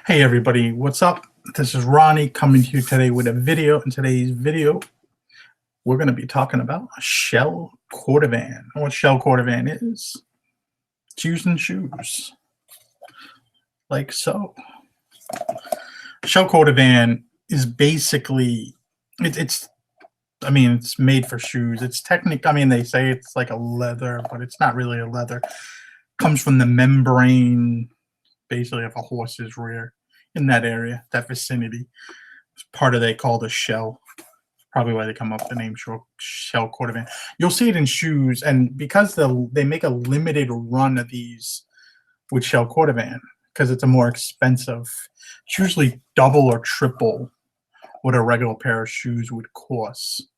Hey everybody, what's up? This is Ronnie coming to you today with a video. In today's video, we're going to be talking about a shell cordovan. What shell cordovan is? It's used in shoes, like so. Shell cordovan is basically, it's it's made for shoes. It's technically, they say it's like a leather, but it's not really a leather. Comes from the membrane, basically, of a horse's rear. In that area, that vicinity, it's part of they call the shell. Probably why they come up with the name shell cordovan. You'll see it in shoes, and because they make a limited run of these with shell cordovan, because it's a more expensive. It's usually double or triple what a regular pair of shoes would cost.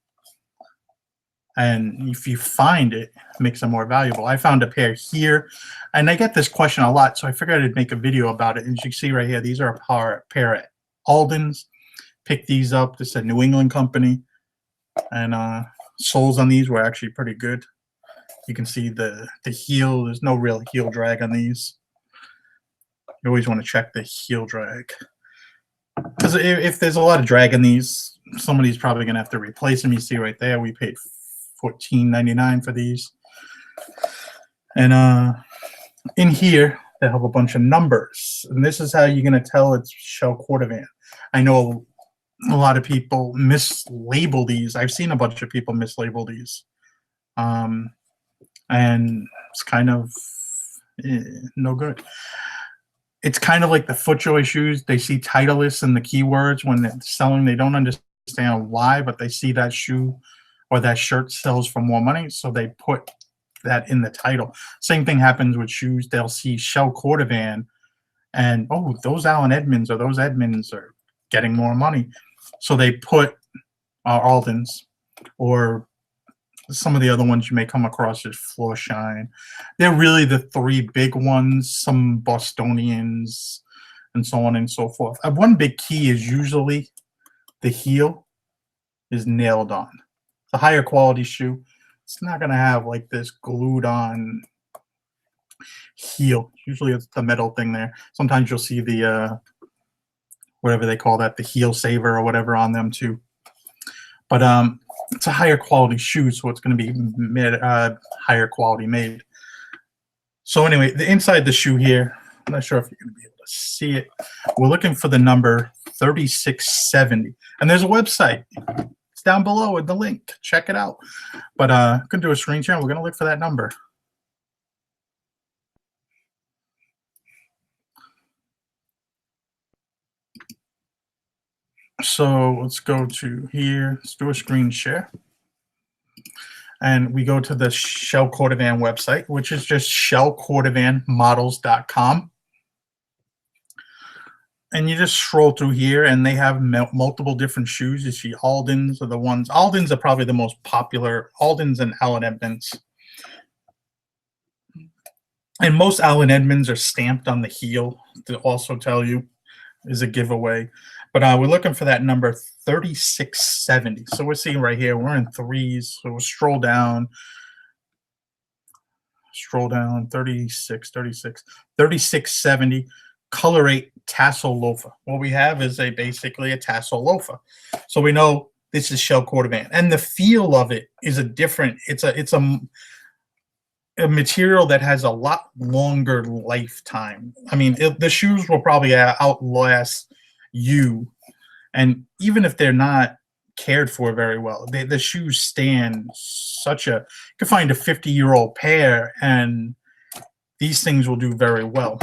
And if you find it, it makes them more valuable. I found a pair here, and I get this question a lot, so I figured I'd make a video about it. And you can see right here, these are a pair of Aldens. Picked these up. This is a New England company, and soles on these were actually pretty good. You can see the heel. There's no real heel drag on these. You always want to check the heel drag, because if there's a lot of drag in these, somebody's probably going to have to replace them. You see right there, we paid $14.99 for these. And in here they have a bunch of numbers, and this is how you're going to tell it's shell cordovan. I know a lot of people mislabel these. I've seen a bunch of people mislabel these, and it's kind of no good. It's kind of like the FootJoy shoes. They see Titleist in the keywords when they're selling. They don't understand why, but they see that shoe or that shirt sells for more money, so they put that in the title. Same thing happens with shoes. They'll see shell cordovan, and oh, those Allen Edmonds or those Edmonds are getting more money, so they put Aldens or some of the other ones you may come across as Floor Shine. They're really the three big ones. Some Bostonians and so on and so forth. One big key is usually the heel is nailed on. The higher quality shoe, it's not going to have like this glued on heel. Usually it's the metal thing there. Sometimes you'll see the whatever they call that, the heel saver or whatever on them too. But it's a higher quality shoe, so it's going to be higher quality made. So anyway, the inside the shoe here, I'm not sure if you're going to be able to see it. We're looking for the number 3670, and there's a website down below in the link. Check it out. But I'm going to do a screen share. We're going to look for that number. So let's go to here. Let's do a screen share. And we go to the Shell Cordovan website, which is just shellcordovanmodels.com. And you just scroll through here, and they have multiple different shoes. You see Aldens are the ones. Aldens are probably the most popular. Aldens and Allen Edmonds. And most Allen Edmonds are stamped on the heel to also tell you is a giveaway. But we're looking for that number 3670. So we're seeing right here, we're in threes. So we'll scroll down, 3670. Color 8 tassel loafer. What we have is basically a tassel loafer. So we know this is shell cordovan, and the feel of it is a different. It's a material that has a lot longer lifetime. The shoes will probably outlast you, and even if they're not cared for very well, the shoes stand such a. You can find a 50-year-old pair, and these things will do very well.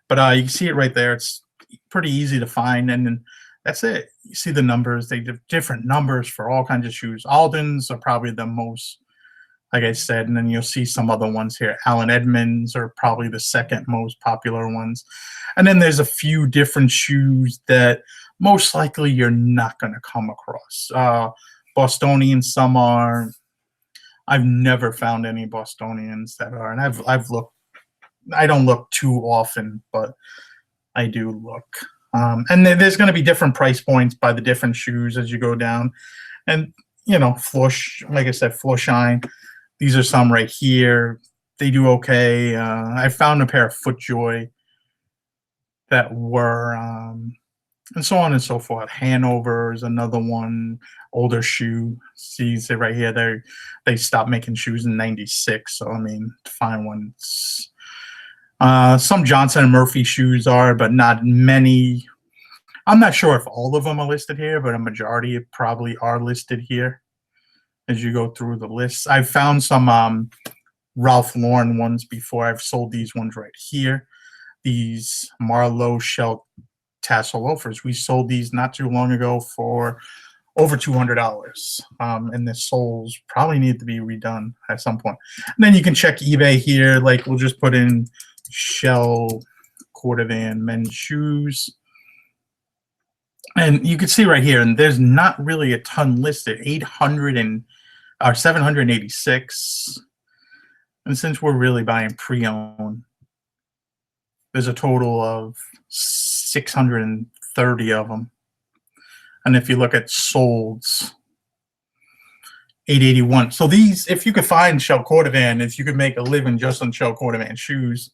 But you can see it right there. It's pretty easy to find, and then that's it. You see the numbers. They have different numbers for all kinds of shoes. Aldens are probably the most, like I said, and then you'll see some other ones here. Allen Edmonds are probably the second most popular ones. And then there's a few different shoes that most likely you're not going to come across. Bostonians, some are. I've never found any Bostonians that are, and I've looked. I don't look too often, but I do look. And then there's going to be different price points by the different shoes as you go down. And, like I said, Floor Shine. These are some right here. They do okay. I found a pair of FootJoy that were, and so on and so forth. Hanover is another one, older shoe. See it right here. They stopped making shoes in '96. So I mean, to find ones. Some Johnson and Murphy shoes are, but not many. I'm not sure if all of them are listed here, but a majority probably are listed here as you go through the list. I've found some Ralph Lauren ones before. I've sold these ones right here. These Marlowe shell tassel loafers. We sold these not too long ago for over $200. And the soles probably need to be redone at some point. And then you can check eBay here. Like we'll just put in shell cordovan men's shoes. And you can see right here, and there's not really a ton listed, 800 and or 786. And since we're really buying pre-owned, there's a total of 630 of them. And if you look at solds, 881. So these, if you could find shell cordovan, if you could make a living just on shell cordovan shoes,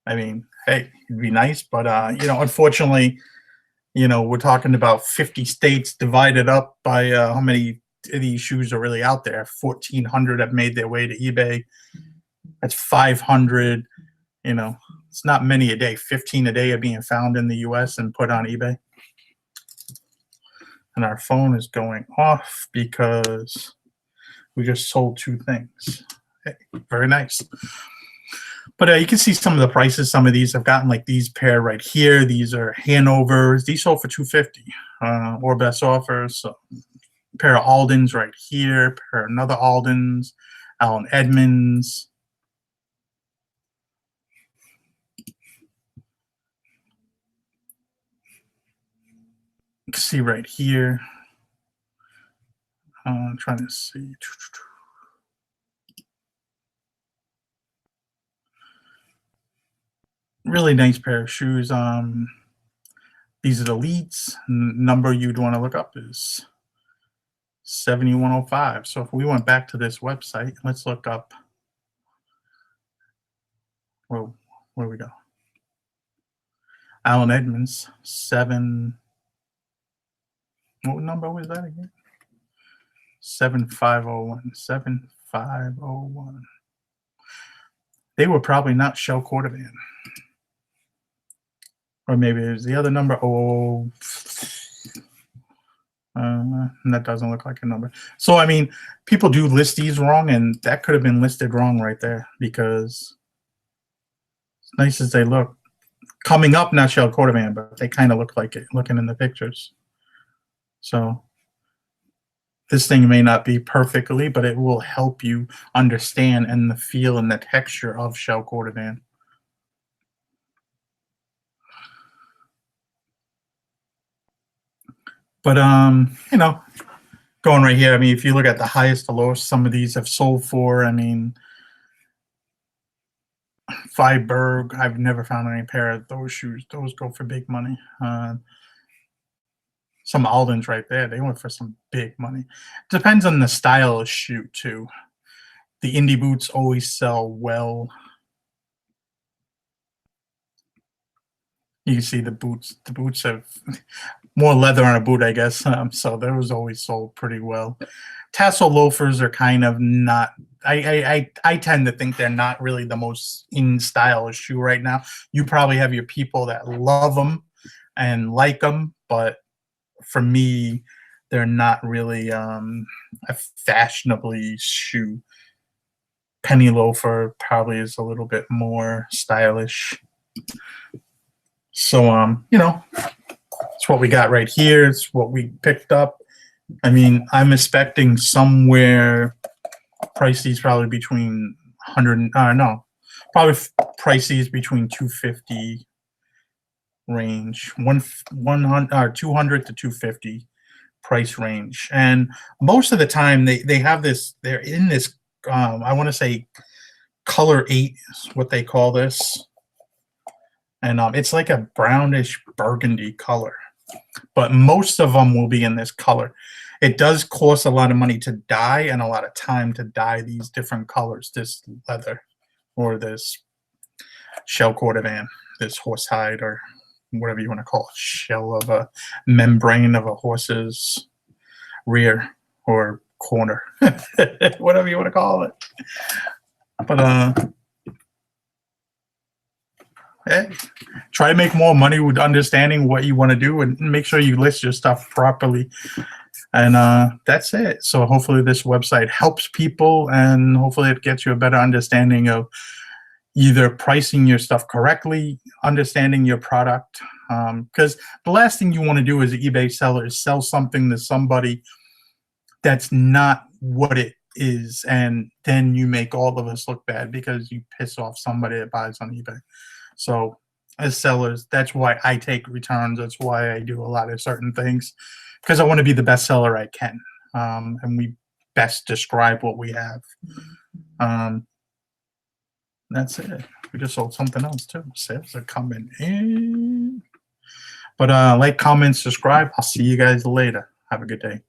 I mean, hey, it'd be nice. But, unfortunately, we're talking about 50 states divided up by how many of these shoes are really out there. 1,400 have made their way to eBay. That's 500. It's not many a day. 15 a day are being found in the U.S. and put on eBay. And our phone is going off because we just sold 2 things. Hey, very nice. But you can see some of the prices. Some of these have gotten, like these pair right here. These are Hanovers. These sold for $250 or best offers. So a pair of Aldens right here. Pair of another Aldens. Allen Edmonds. You can see right here. I'm trying to see. Really nice pair of shoes. These are the Leeds. Number you'd want to look up is 7105. So if we went back to this website, let's look up. Where we go? Allen Edmonds, 7. What number was that again? 7501. 7501. They were probably not shell cordovan. Or maybe it was the other number. That doesn't look like a number. So, I mean, people do list these wrong, and that could have been listed wrong right there because as nice as they look, coming up, not shell cordovan, but they kind of look like it looking in the pictures. So this thing may not be perfectly, but it will help you understand and the feel and the texture of shell cordovan. But, going right here, I mean, if you look at the highest to lowest, some of these have sold for, I mean, Viberg, I've never found any pair of those shoes. Those go for big money. Some Aldens right there, they went for some big money. Depends on the style of shoe, too. The indie boots always sell well. You can see the boots. The boots have more leather on a boot, I guess. So those always sold pretty well. Tassel loafers are kind of not. I tend to think they're not really the most in style shoe right now. You probably have your people that love them and like them, but for me, they're not really a fashionably shoe. Penny loafer probably is a little bit more stylish. So, it's what we got right here. It's what we picked up. I mean, I'm expecting somewhere price these probably between 100, probably price these between 250 range, 100 or 200 to 250 price range. And most of the time they have this, they're in this, I want to say color 8 is what they call this. And it's like a brownish burgundy color, but most of them will be in this color. It does cost a lot of money to dye and a lot of time to dye these different colors, this leather or this shell cordovan. this horse hide or whatever you want to call it, shell of a membrane of a horse's rear or corner, whatever you want to call it. But hey, try to make more money with understanding what you want to do, and make sure you list your stuff properly. And that's it. So hopefully this website helps people, and hopefully it gets you a better understanding of either pricing your stuff correctly, understanding your product. Because the last thing you want to do as an eBay seller is sell something to somebody that's not what it is, and then you make all of us look bad because you piss off somebody that buys on eBay. So as sellers, that's why I take returns. That's why I do a lot of certain things, because I want to be the best seller I can, and we best describe what we have. That's it. We just sold something else too. Sales are coming in. But like, comment, subscribe. I'll see you guys later. Have a good day.